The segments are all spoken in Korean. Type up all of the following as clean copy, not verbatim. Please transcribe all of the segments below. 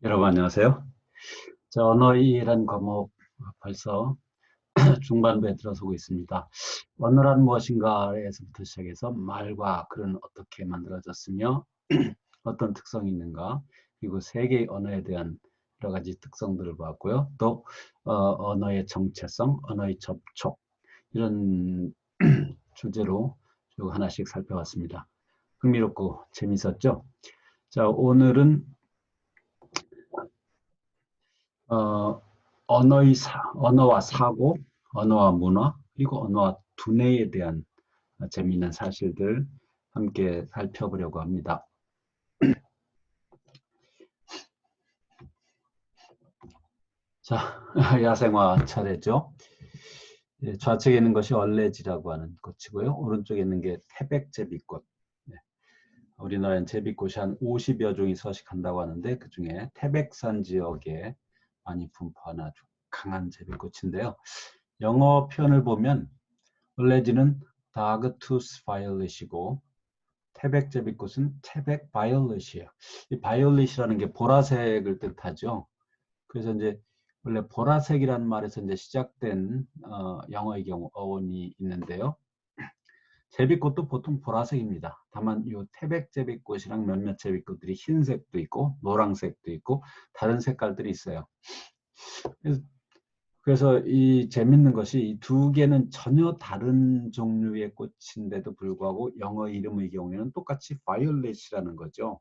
여러분 안녕하세요. 자, 언어이란 과목 벌써 중반부에 들어서고 있습니다. 언어란 무엇인가에서부터 시작해서 말과 글은 어떻게 만들어졌으며 어떤 특성이 있는가, 그리고 세계의 언어에 대한 여러 가지 특성들을 봤고요. 또 언어의 정체성, 언어의 접촉 이런 주제로 쭉 하나씩 살펴봤습니다. 흥미롭고 재밌었죠? 자, 오늘은 어, 언어와 사고, 언어와 문화, 그리고 언어와 두뇌에 대한 재미있는 사실들 함께 살펴보려고 합니다. 자, 야생화 차례죠. 좌측에 있는 것이 얼레지라고 하는 꽃이고요. 오른쪽에 있는 게 태백제비꽃. 네, 우리나라엔 제비꽃이 한 50여 종이 서식한다고 하는데 그 중에 태백산 지역에 많이 분포하는 아주 강한 제비꽃인데요. 영어 표현을 보면 얼레지는 다그투스 바이올렛이고 태백제비꽃은 태백 바이올렛이에요. 이 바이올렛이라는 게 보라색을 뜻하죠. 그래서 이제 원래 보라색이라는 말에서 이제 시작된 영어의 경우 어원이 있는데요. 제비꽃도 보통 보라색입니다. 다만 이 태백제비꽃이랑 몇몇 제비꽃들이 흰색도 있고 노란색도 있고 다른 색깔들이 있어요. 그래서 이 재밌는 것이 이 두 개는 전혀 다른 종류의 꽃인데도 불구하고 영어 이름의 경우에는 똑같이 바이올렛이라는 거죠.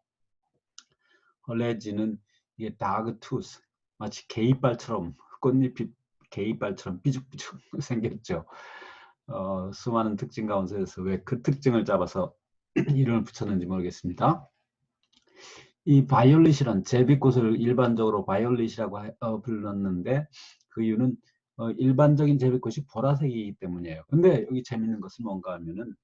헐레지는 이게 다그투스, 마치 개이빨처럼 꽃잎이 개이빨처럼 삐죽삐죽 생겼죠. 수많은 특징 가운데서 왜 그 특징을 잡아서 이름을 붙였는지 모르겠습니다. 이 바이올렛이란 제비꽃을 일반적으로 바이올렛이라고 불렀는데 그 이유는 일반적인 제비꽃이 보라색이기 때문이에요. 근데 여기 재밌는 것은 뭔가 하면은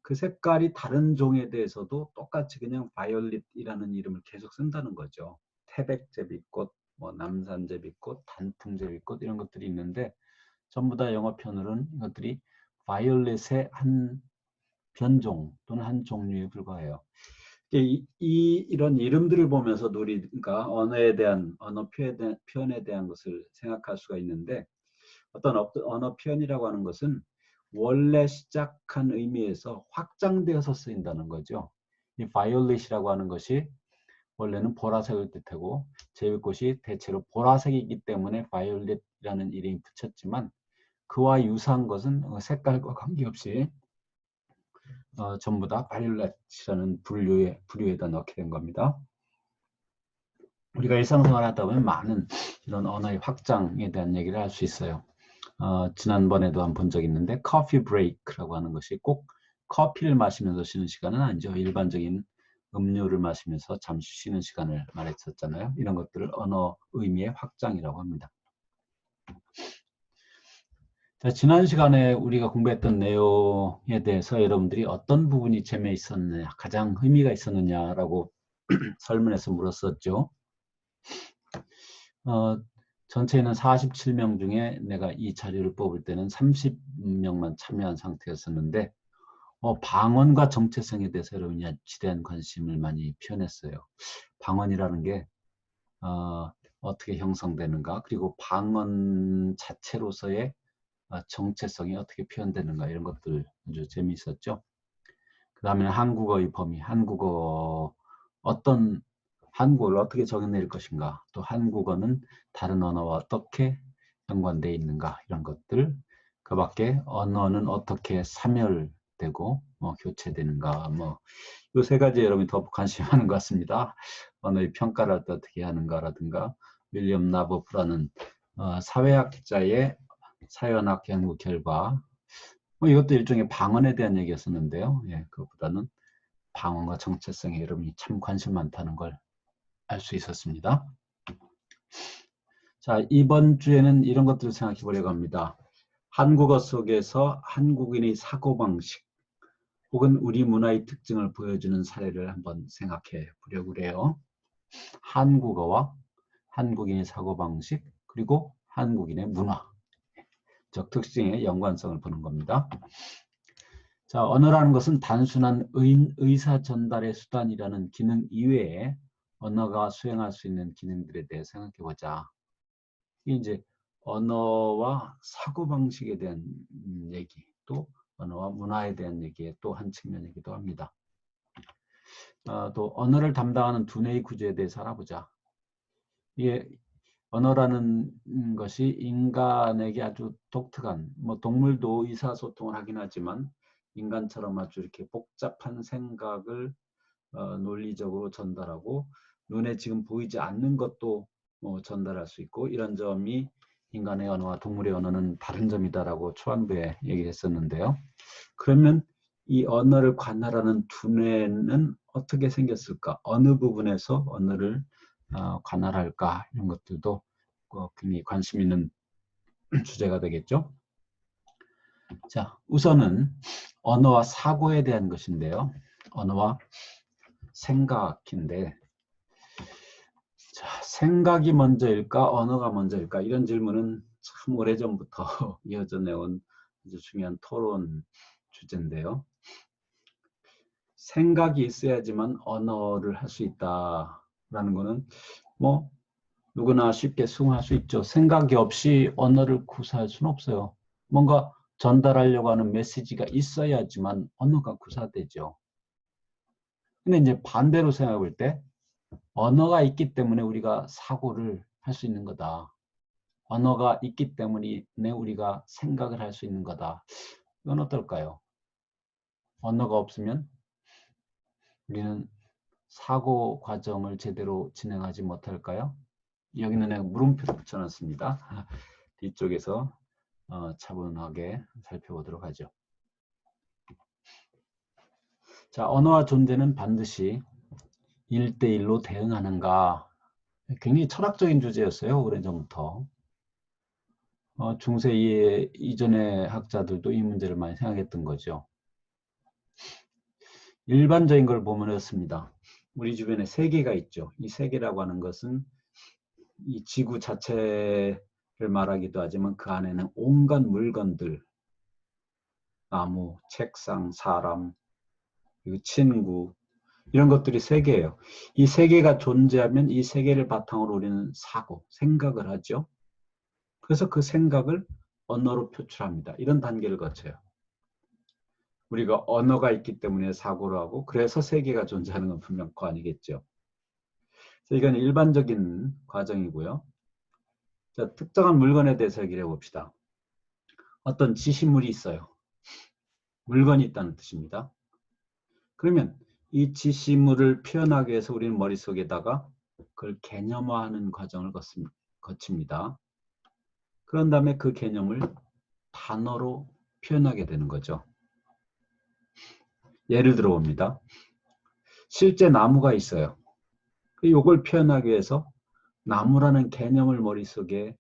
그 색깔이 다른 종에 대해서도 똑같이 그냥 바이올렛이라는 이름을 계속 쓴다는 거죠. 태백제비꽃, 뭐 남산제비꽃, 단풍제비꽃 이런 것들이 있는데 전부 다 영어편으로는 이것들이 바이올렛의 한 변종 또는 한 종류에 불과해요. 이런 이름들을 보면서 우리가 언어에 대한 언어 표현에 대한 것을 생각할 수가 있는데 어떤 언어 표현이라고 하는 것은 원래 시작한 의미에서 확장되어서 쓰인다는 거죠. 이 바이올렛이라고 하는 것이 원래는 보라색을 뜻하고 제비꽃이 대체로 보라색이기 때문에 바이올렛이라는 이름이 붙였지만 그와 유사한 것은 색깔과 관계없이 전부 다 바이올렛이라는 부류에다 넣게 된 겁니다. 우리가 일상생활 하다 보면 많은 이런 언어의 확장에 대한 얘기를 할 수 있어요. 지난번에도 한 본 적 있는데 커피 브레이크라고 하는 것이 꼭 커피를 마시면서 쉬는 시간은 아니죠. 일반적인 음료를 마시면서 잠시 쉬는 시간을 말했었잖아요. 이런 것들을 언어 의미의 확장이라고 합니다. 자, 지난 시간에 우리가 공부했던 내용에 대해서 여러분들이 어떤 부분이 재미있었느냐, 가장 의미가 있었느냐라고 설문에서 물었었죠. 전체에는 47명 중에 내가 이 자료를 뽑을 때는 30명만 참여한 상태였었는데 방언과 정체성에 대해서 여러분이 지대한 관심을 많이 표현했어요. 방언이라는 게 어떻게 형성되는가, 그리고 방언 자체로서의 정체성이 어떻게 표현되는가, 이런 것들 아주 재미있었죠. 그 다음에 한국어의 범위, 한국어를 어떻게 적용낼 것인가, 또 한국어는 다른 언어와 어떻게 연관되어 있는가, 이런 것들, 그 밖에 언어는 어떻게 사멸되고 교체되는가, 이 세 가지 여러분이 더 관심 많은 것 같습니다. 언어의 평가를 어떻게 하는가라든가, 윌리엄 나보프라는 사회학자의 사회학 연구 결과, 이것도 일종의 방언에 대한 얘기였었는데요. 예, 그것보다는 방언과 정체성에 여러분이 참 관심 많다는 걸 알 수 있었습니다. 자, 이번 주에는 이런 것들을 생각해 보려고 합니다. 한국어 속에서 한국인의 사고방식 혹은 우리 문화의 특징을 보여주는 사례를 한번 생각해 보려고 그래요. 한국어와 한국인의 사고방식 그리고 한국인의 문화적 특징의 연관성을 보는 겁니다. 자, 언어라는 것은 단순한 의사 전달의 수단이라는 기능 이외에 언어가 수행할 수 있는 기능들에 대해 생각해 보자. 이게 이제 언어와 사고방식에 대한 얘기, 또 언어와 문화에 대한 얘기의 또 한 측면이기도 합니다. 또 언어를 담당하는 두뇌의 구조에 대해서 알아보자. 이게 언어라는 것이 인간에게 아주 독특한, 뭐 동물도 의사소통을 하긴 하지만 인간처럼 아주 이렇게 복잡한 생각을 논리적으로 전달하고 눈에 지금 보이지 않는 것도 전달할 수 있고, 이런 점이 인간의 언어와 동물의 언어는 다른 점이다라고 초반부에 얘기했었는데요. 그러면 이 언어를 관할하는 두뇌는 어떻게 생겼을까? 어느 부분에서 언어를 관할할까? 이런 것들도 굉장히 관심 있는 주제가 되겠죠. 자, 우선은 언어와 사고에 대한 것인데요. 언어와 생각인데, 자, 생각이 먼저일까, 언어가 먼저일까, 이런 질문은 참 오래전부터 이어져 내온 아주 중요한 토론 주제인데요. 생각이 있어야지만 언어를 할 수 있다라는 거는 뭐 누구나 쉽게 수긍할 수 있죠. 생각이 없이 언어를 구사할 수는 없어요. 뭔가 전달하려고 하는 메시지가 있어야지만 언어가 구사되죠. 근데 이제 반대로 생각해 볼 때 언어가 있기 때문에 우리가 사고를 할 수 있는 거다. 언어가 있기 때문에 우리가 생각을 할 수 있는 거다. 이건 어떨까요? 언어가 없으면 우리는 사고 과정을 제대로 진행하지 못할까요? 여기는 내가 물음표를 붙여놨습니다. 뒤쪽에서 차분하게 살펴보도록 하죠. 자, 언어와 존재는 반드시 1대1로 대응하는가? 굉장히 철학적인 주제였어요. 오래전부터. 중세 이전의 학자들도 이 문제를 많이 생각했던 거죠. 일반적인 걸 보면 이렇습니다. 우리 주변에 세계가 있죠. 이 세계라고 하는 것은 이 지구 자체를 말하기도 하지만 그 안에는 온갖 물건들, 나무, 책상, 사람, 그리고 친구, 이런 것들이 세계예요. 이 세계가 존재하면 이 세계를 바탕으로 우리는 사고, 생각을 하죠. 그래서 그 생각을 언어로 표출합니다. 이런 단계를 거쳐요. 우리가 언어가 있기 때문에 사고를 하고, 그래서 세계가 존재하는 건 분명 그거 아니겠죠. 이건 일반적인 과정이고요. 자, 특정한 물건에 대해서 얘기를 해봅시다. 어떤 지시물이 있어요. 물건이 있다는 뜻입니다. 그러면 이 지시물을 표현하기 위해서 우리는 머릿속에다가 그걸 개념화하는 과정을 거칩니다. 그런 다음에 그 개념을 단어로 표현하게 되는 거죠. 예를 들어 봅니다. 실제 나무가 있어요. 이걸 표현하기 위해서 나무라는 개념을 머릿속에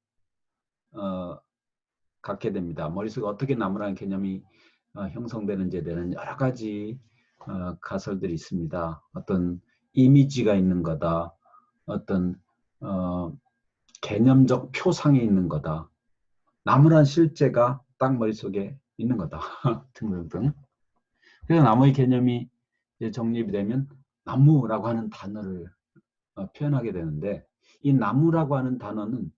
갖게 됩니다. 머릿속에 어떻게 나무라는 개념이 형성되는지에 대한 여러 가지 가설들이 있습니다. 어떤 이미지가 있는 거다. 어떤 개념적 표상이 있는 거다. 나무란 실제가 딱 머릿속에 있는 거다. 등등등. 그래서 나무의 개념이 정립이 되면 나무라고 하는 단어를 표현하게 되는데, 이 나무라고 하는 단어는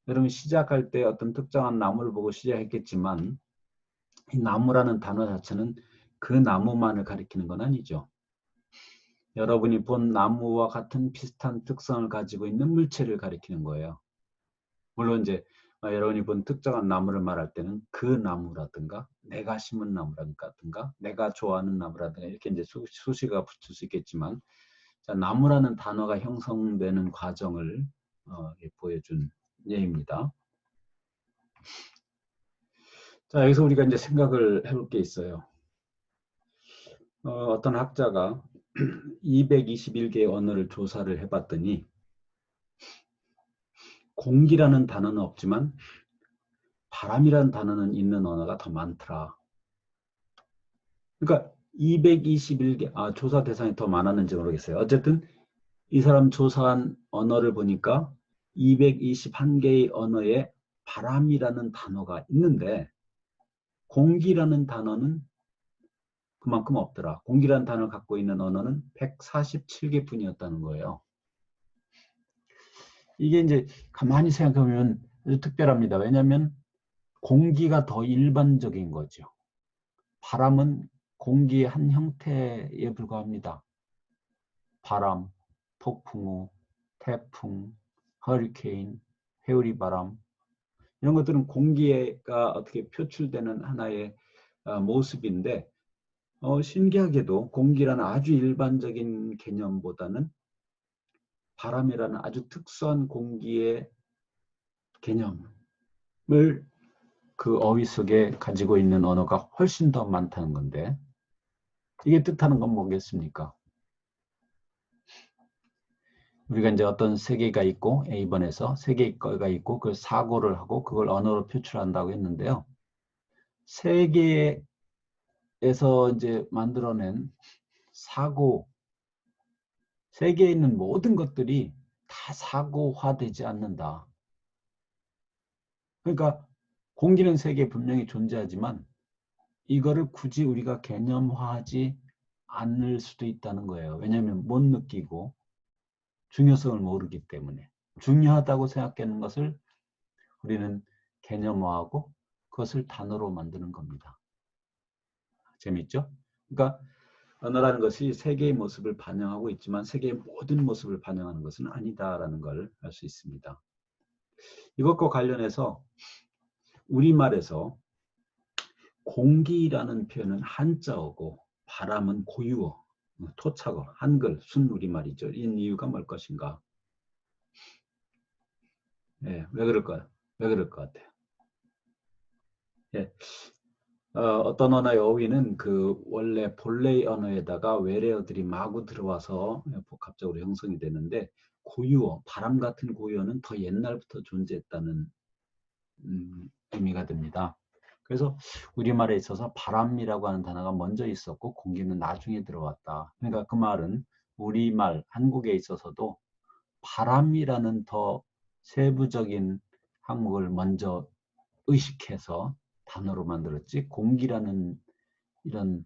여러분 시작할 때 어떤 특정한 나무를 보고 시작했겠지만, 이 나무라는 단어 자체는 그 나무만을 가리키는 건 아니죠. 여러분이 본 나무와 같은 비슷한 특성을 가지고 있는 물체를 가리키는 거예요. 물론 이제 여러분이 본 특정한 나무를 말할 때는 그 나무라든가 내가 심은 나무라든가 내가 좋아하는 나무라든가 이렇게 이제 수식어가 붙을 수 있겠지만, 자, 나무라는 단어가 형성되는 과정을 보여준 예입니다. 자, 여기서 우리가 이제 생각을 해볼 게 있어요. 어떤 학자가 221개의 언어를 조사를 해봤더니 공기라는 단어는 없지만 바람이라는 단어는 있는 언어가 더 많더라. 그러니까 221개, 조사 대상이 더 많았는지 모르겠어요. 어쨌든 이 사람 조사한 언어를 보니까 221개의 언어에 바람이라는 단어가 있는데 공기라는 단어는 그만큼 없더라. 공기라는 단어를 갖고 있는 언어는 147개 뿐이었다는 거예요. 이게 이제 가만히 생각하면 아주 특별합니다. 왜냐하면 공기가 더 일반적인 거죠. 바람은 공기의 한 형태에 불과합니다. 바람, 폭풍우, 태풍, 허리케인, 회오리바람 이런 것들은 공기가 어떻게 표출되는 하나의 모습인데 신기하게도 공기라는 아주 일반적인 개념보다는 바람이라는 아주 특수한 공기의 개념을 그 어휘 속에 가지고 있는 언어가 훨씬 더 많다는 건데 이게 뜻하는 건 뭐겠습니까? 우리가 이제 어떤 세계가 있고 A번에서 세계가 있고 그 사고를 하고 그걸 언어로 표출한다고 했는데요. 세계에서 이제 만들어낸 사고, 세계에 있는 모든 것들이 다 사고화되지 않는다. 그러니까 공기는 세계에 분명히 존재하지만 이거를 굳이 우리가 개념화하지 않을 수도 있다는 거예요. 왜냐하면 못 느끼고 중요성을 모르기 때문에. 중요하다고 생각하는 것을 우리는 개념화하고 그것을 단어로 만드는 겁니다. 재밌죠? 그러니까 언어라는 것이 세계의 모습을 반영하고 있지만 세계의 모든 모습을 반영하는 것은 아니다라는 걸 알 수 있습니다. 이것과 관련해서 우리말에서 공기라는 표현은 한자어고 바람은 고유어, 토착어, 한글, 순우리말이죠. 이 이유가 뭘 것인가? 예, 왜 그럴까요? 왜 그럴 것 같아요? 예, 어떤 언어의 어휘는 그 원래 본래 언어에다가 외래어들이 마구 들어와서 복합적으로 형성이 되는데 고유어, 바람 같은 고유어는 더 옛날부터 존재했다는 의미가 됩니다. 그래서 우리말에 있어서 바람이라고 하는 단어가 먼저 있었고 공기는 나중에 들어왔다. 그러니까 그 말은 우리말, 한국에 있어서도 바람이라는 더 세부적인 항목을 먼저 의식해서 단어로 만들었지 공기라는 이런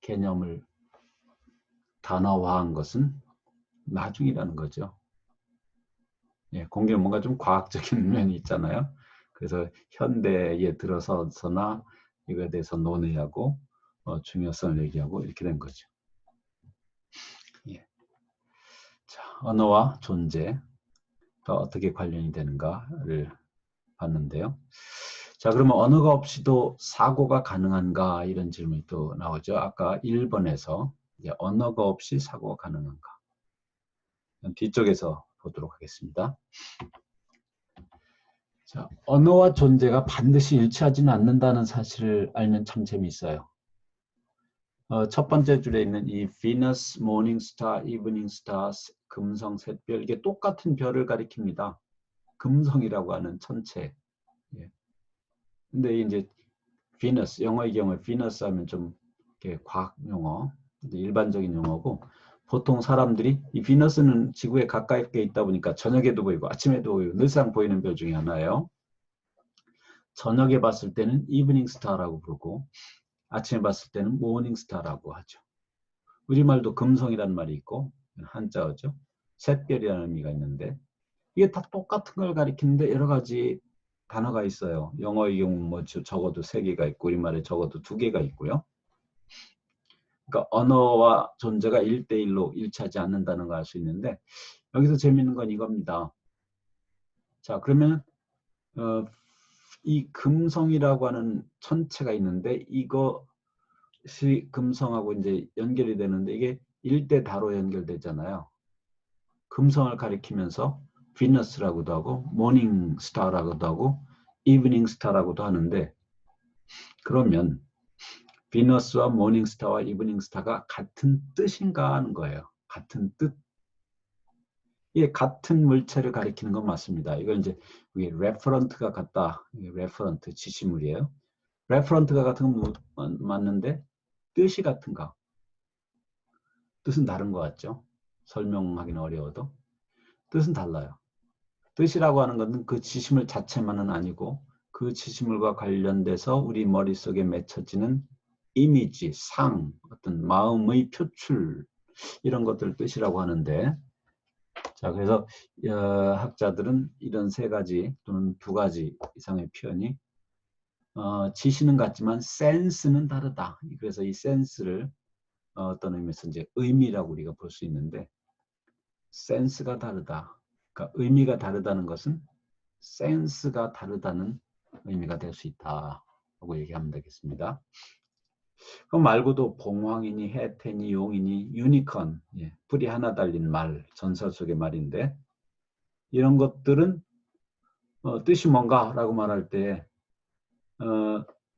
개념을 단어화한 것은 나중이라는 거죠. 예, 공기는 뭔가 좀 과학적인 면이 있잖아요. 그래서 현대에 들어서나 이거에 대해서 논의하고 중요성을 얘기하고 이렇게 된 거죠. 예. 자, 언어와 존재가 어떻게 관련이 되는가를 봤는데요. 자, 그러면 언어가 없이도 사고가 가능한가 이런 질문이 또 나오죠. 아까 1번에서 이제 언어가 없이 사고가 가능한가. 뒤쪽에서 보도록 하겠습니다. 자, 언어와 존재가 반드시 일치하지는 않는다는 사실을 알면 참 재미있어요. 첫 번째 줄에 있는 이 Venus, Morning Star, Evening Star, 금성, 샛별 이게 똑같은 별을 가리킵니다. 금성이라고 하는 천체. 예. 근데 이제 Venus, 영어의 경우에 Venus 하면 좀 이렇게 과학 용어, 일반적인 용어고 보통 사람들이 이 비너스는 지구에 가까이 있다 보니까 저녁에도 보이고 아침에도 보이고 늘상 보이는 별 중에 하나예요. 저녁에 봤을 때는 이브닝 스타라고 부르고 아침에 봤을 때는 모닝 스타라고 하죠. 우리말도 금성이라는 말이 있고 한자어죠. 샛별이라는 의미가 있는데 이게 다 똑같은 걸 가리키는데 여러 가지 단어가 있어요. 영어의 경우 뭐 적어도 3개가 있고 우리말에 적어도 2개가 있고요. 그러니까 언어와 존재가 1대1로 일치하지 않는다는 걸 알 수 있는데 여기서 재미있는 건 이겁니다. 자, 그러면 이 금성이라고 하는 천체가 있는데 이것이 금성하고 이제 연결이 되는데 이게 1대 다로 연결되잖아요. 금성을 가리키면서 비너스라고도 하고 모닝 스타라고도 하고 이브닝 스타라고도 하는데 그러면 비너스와 모닝 스타와 이브닝 스타가 같은 뜻인가 하는 거예요. 같은 뜻. 이게 같은 물체를 가리키는 건 맞습니다. 이건 이제 우리 레퍼런트가 같다. 레퍼런트 지시물이에요. 레퍼런트가 같은 건 맞는데 뜻이 같은가? 뜻은 다른 것 같죠. 설명하기는 어려워도 뜻은 달라요. 뜻이라고 하는 것은 그 지시물 자체만은 아니고 그 지시물과 관련돼서 우리 머릿속에 맺혀지는 이미지, 상, 어떤 마음의 표출 이런 것들을 뜻이라고 하는데 자, 그래서 학자들은 이런 세 가지 또는 두 가지 이상의 표현이 지시는 같지만 센스는 다르다. 그래서 이 센스를 어떤 의미에서 이제 의미라고 우리가 볼 수 있는데, 센스가 다르다. 그러니까 의미가 다르다는 것은 센스가 다르다는 의미가 될 수 있다라고 얘기하면 되겠습니다. 그 말고도 봉황이니 해태니 용이니 유니콘, 뿔이 하나 달린 말, 전설 속의 말인데, 이런 것들은 뜻이 뭔가라고 말할 때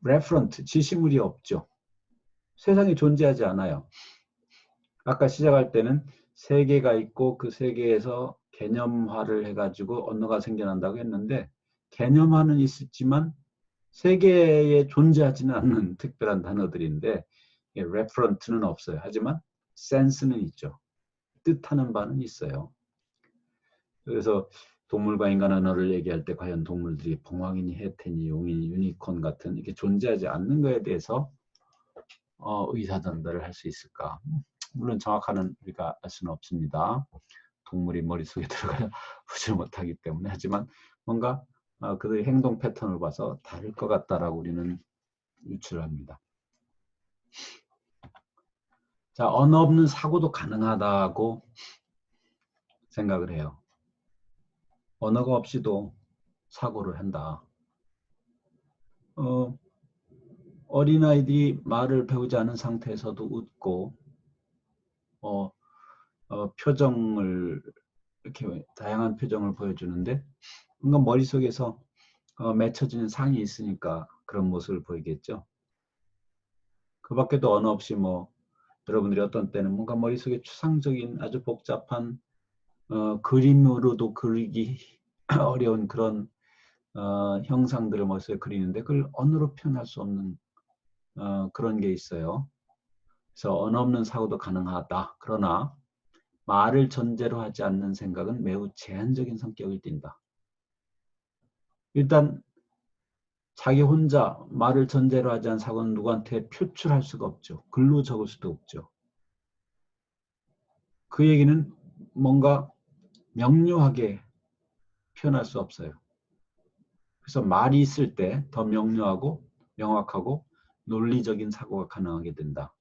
레퍼런트, 지시물이 없죠. 세상에 존재하지 않아요. 아까 시작할 때는 세계가 있고 그 세계에서 개념화를 해가지고 언어가 생겨난다고 했는데, 개념화는 있었지만 세계에 존재하지는 않는 특별한 단어들인데 레퍼런트는 없어요. 하지만 센스는 있죠. 뜻하는 바는 있어요. 그래서 동물과 인간 언어를 얘기할 때 과연 동물들이 봉황이니 해태니 용이니 유니콘 같은 이렇게 존재하지 않는 것에 대해서 의사 전달을 할 수 있을까? 물론 정확한 우리가 알 수는 없습니다. 동물이 머릿속에 들어가 보지 못하기 때문에. 하지만 뭔가 그들의 행동 패턴을 봐서 다를 것 같다라고 우리는 유출합니다. 자, 언어 없는 사고도 가능하다고 생각을 해요. 언어가 없이도 사고를 한다. 어린아이들이 말을 배우지 않은 상태에서도 웃고 표정을 이렇게 다양한 표정을 보여주는데, 뭔가 머릿속에서 맺혀지는 상이 있으니까 그런 모습을 보이겠죠. 그 밖에도 언어 없이 여러분들이 어떤 때는 뭔가 머릿속에 추상적인 아주 복잡한 그림으로도 그리기 어려운 그런 형상들을 머릿속에 그리는데 그걸 언어로 표현할 수 없는 그런 게 있어요. 그래서 언어 없는 사고도 가능하다. 그러나 말을 전제로 하지 않는 생각은 매우 제한적인 성격을 띈다. 일단 자기 혼자 말을 전제로 하지 않은 사고는 누구한테 표출할 수가 없죠. 글로 적을 수도 없죠. 그 얘기는 뭔가 명료하게 표현할 수 없어요. 그래서 말이 있을 때 더 명료하고 명확하고 논리적인 사고가 가능하게 된다.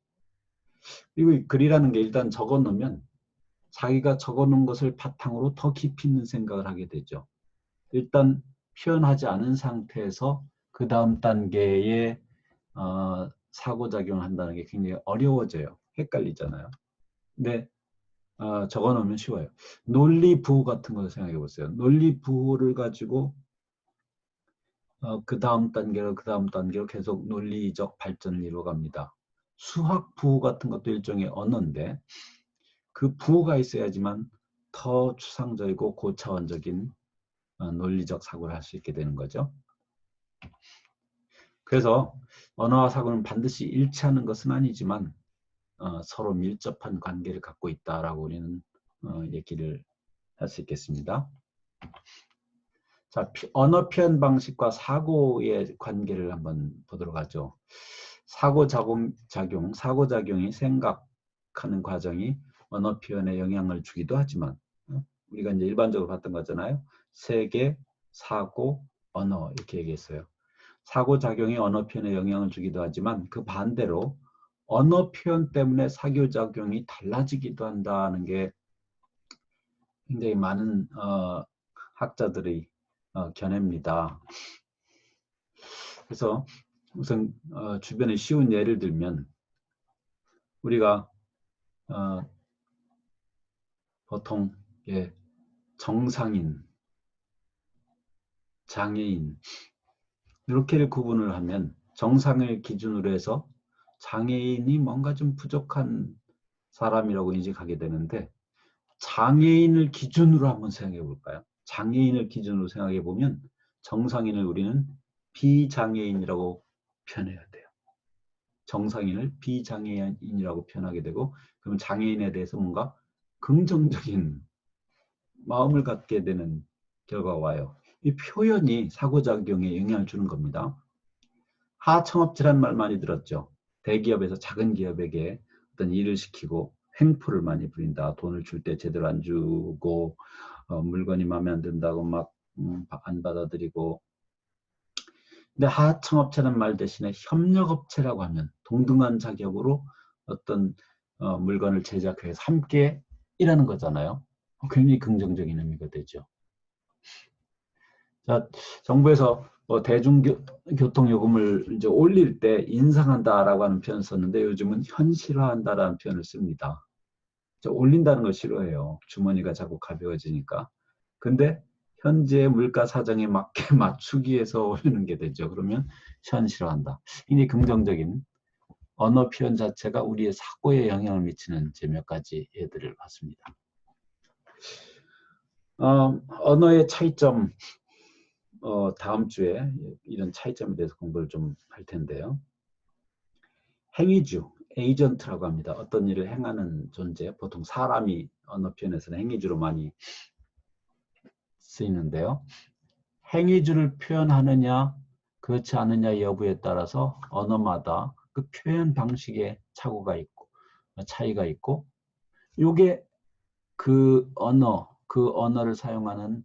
그리고 글이라는 게 일단 적어놓으면 자기가 적어놓은 것을 바탕으로 더 깊이 있는 생각을 하게 되죠. 일단 표현하지 않은 상태에서 그 다음 단계의 사고작용을 한다는 게 굉장히 어려워져요. 헷갈리잖아요. 근데 적어놓으면 쉬워요. 논리부호 같은 걸 생각해 보세요. 논리부호를 가지고 그 다음 단계로 계속 논리적 발전을 이루어갑니다. 수학부호 같은 것도 일종의 언어인데 그 부호가 있어야지만 더 추상적이고 고차원적인 논리적 사고를 할 수 있게 되는 거죠. 그래서 언어와 사고는 반드시 일치하는 것은 아니지만 서로 밀접한 관계를 갖고 있다라고 우리는 얘기를 할 수 있겠습니다. 자, 언어 표현 방식과 사고의 관계를 한번 보도록 하죠. 사고작용이 생각하는 과정이 언어 표현에 영향을 주기도 하지만 우리가 이제 일반적으로 봤던 거잖아요. 세계, 사고, 언어 이렇게 얘기했어요. 사고작용이 언어 표현에 영향을 주기도 하지만 그 반대로 언어 표현 때문에 사고작용이 달라지기도 한다는 게 굉장히 많은 학자들의 견해입니다. 그래서 우선 주변에 쉬운 예를 들면 우리가 보통 정상인, 장애인 이렇게를 구분을 하면 정상을 기준으로 해서 장애인이 뭔가 좀 부족한 사람이라고 인식하게 되는데 장애인을 기준으로 한번 생각해 볼까요? 장애인을 기준으로 생각해 보면 정상인을 우리는 비장애인이라고 표현해야 돼요. 정상인을 비장애인이라고 표현하게 되고 그러면 장애인에 대해서 뭔가 긍정적인 마음을 갖게 되는 결과가 와요. 이 표현이 사고작용에 영향을 주는 겁니다. 하청업체라는 말 많이 들었죠. 대기업에서 작은 기업에게 어떤 일을 시키고 횡포를 많이 부린다. 돈을 줄 때 제대로 안 주고 물건이 마음에 안 든다고 막 안 받아들이고. 근데 하청업체라는 말 대신에 협력업체라고 하면 동등한 자격으로 어떤 물건을 제작해서 함께 일하는 거잖아요. 굉장히 긍정적인 의미가 되죠. 자, 정부에서 대중교통요금을 이제 올릴 때 인상한다라고 하는 표현을 썼는데 요즘은 현실화한다라는 표현을 씁니다. 올린다는 걸 싫어해요. 주머니가 자꾸 가벼워지니까. 근데 현재 물가 사정에 맞게 맞추기 위해서 올리는 게 되죠. 그러면 현실화한다. 굉장히 긍정적인 언어 표현 자체가 우리의 사고에 영향을 미치는 몇 가지 예들을 봤습니다. 언어의 차이점, 다음 주에 이런 차이점에 대해서 공부를 좀 할 텐데요. 행위주, 에이전트라고 합니다. 어떤 일을 행하는 존재, 보통 사람이 언어 표현에서는 행위주로 많이 쓰이는데요. 행위주를 표현하느냐 그렇지 않느냐 여부에 따라서 언어마다 그 표현 방식에 차이가 있고 요게 그 언어를 사용하는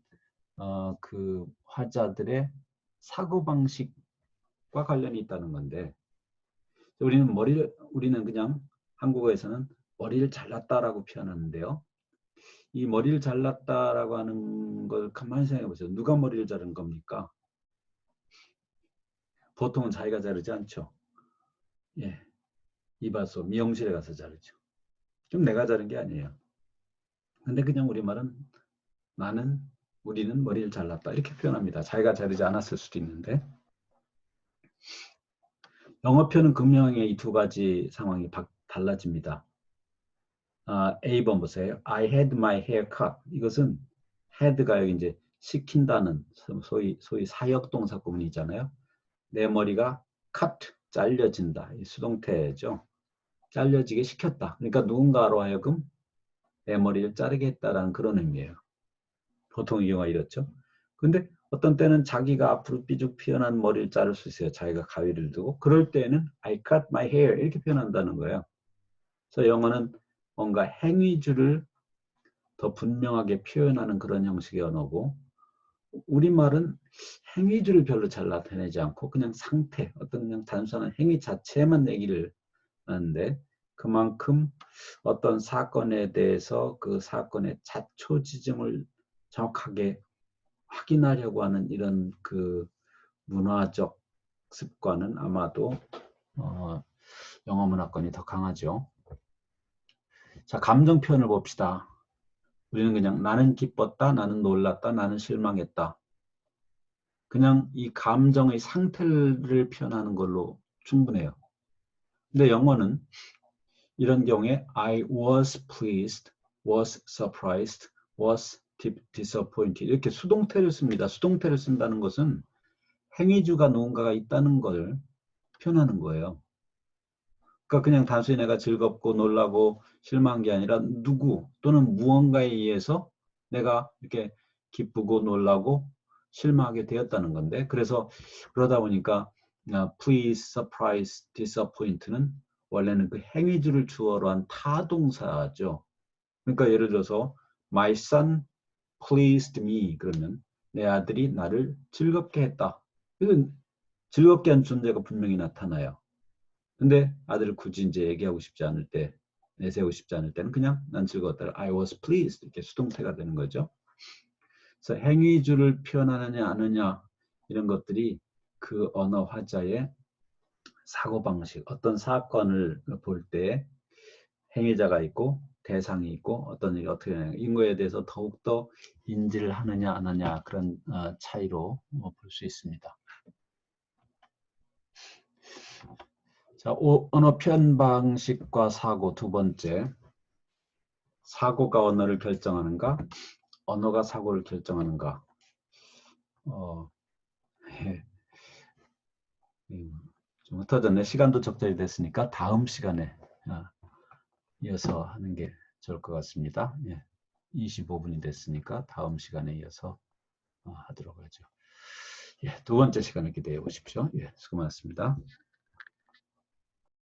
그 화자들의 사고방식과 관련이 있다는 건데, 우리는 그냥 한국어에서는 머리를 잘랐다라고 표현하는데요. 이 머리를 잘랐다라고 하는 걸 가만히 생각해 보세요. 누가 머리를 자른 겁니까? 보통은 자기가 자르지 않죠. 예, 이발소, 미용실에 가서 자르죠. 좀 내가 자른 게 아니에요. 근데 그냥 우리말은 우리는 머리를 잘랐다 이렇게 표현합니다. 자기가 자르지 않았을 수도 있는데, 영어 표현은 극명하게 이 두 가지 상황이 달라집니다. A번 보세요. I had my hair cut. 이것은 had가 여기 이제 시킨다는 소위 사역동사 구문이잖아요. 내 머리가 cut, 잘려진다. 이 수동태죠. 잘려지게 시켰다. 그러니까 누군가로 하여금 내 머리를 자르게 했다라는 그런 의미예요. 보통 이 경우가 이렇죠. 근데 어떤 때는 자기가 앞으로 삐죽 피어난 머리를 자를 수 있어요. 자기가 가위를 두고. 그럴 때는 I cut my hair 이렇게 표현한다는 거예요. 그래서 영어는 뭔가 행위주를 더 분명하게 표현하는 그런 형식의 언어고, 우리말은 행위주를 별로 잘 나타내지 않고 그냥 상태, 어떤 그냥 단순한 행위 자체만 얘기를 하는데, 그만큼 어떤 사건에 대해서 그 사건의 자초지종을 정확하게 확인하려고 하는 이런 그 문화적 습관은 아마도 영어 문화권이 더 강하죠. 자, 감정 표현을 봅시다. 우리는 그냥 나는 기뻤다, 나는 놀랐다, 나는 실망했다. 그냥 이 감정의 상태를 표현하는 걸로 충분해요. 근데 영어는 이런 경우에 I was pleased, was surprised, was disappointed 이렇게 수동태를 씁니다. 수동태를 쓴다는 것은 행위주가 누군가가 있다는 걸 표현하는 거예요. 그러니까 그냥 단순히 내가 즐겁고 놀라고 실망한 게 아니라 누구 또는 무언가에 의해서 내가 이렇게 기쁘고 놀라고 실망하게 되었다는 건데, 그래서 그러다 보니까 please, surprise, disappoint는 원래는 그 행위주를 주어로 한 타동사죠. 그러니까 예를 들어서 my son pleased me 그러면 내 아들이 나를 즐겁게 했다. 이건 즐겁게 한 존재가 분명히 나타나요. 근데 아들을 굳이 이제 얘기하고 싶지 않을 때, 내세우고 싶지 않을 때는 그냥 난 즐거웠다. I was pleased. 이렇게 수동태가 되는 거죠. 그래서 행위주를 표현하느냐 아느냐 이런 것들이 그 언어 화자의 사고방식, 어떤 사건을 볼 때 행위자가 있고 대상이 있고 어떤 일이 어떻게 되느냐 이거에 대해서 더욱더 인지를 하느냐 안 하느냐 그런 차이로 볼 수 있습니다. 자, 언어 표현 방식과 사고 두 번째. 사고가 언어를 결정하는가? 언어가 사고를 결정하는가? 좀 흩어졌네. 시간도 적절히 됐으니까 다음 시간에 이어서 하는 게 좋을 것 같습니다. 25분이 됐으니까 다음 시간에 이어서 하도록 하죠. 두 번째 시간을 기대해 보십시오. 수고 많았습니다.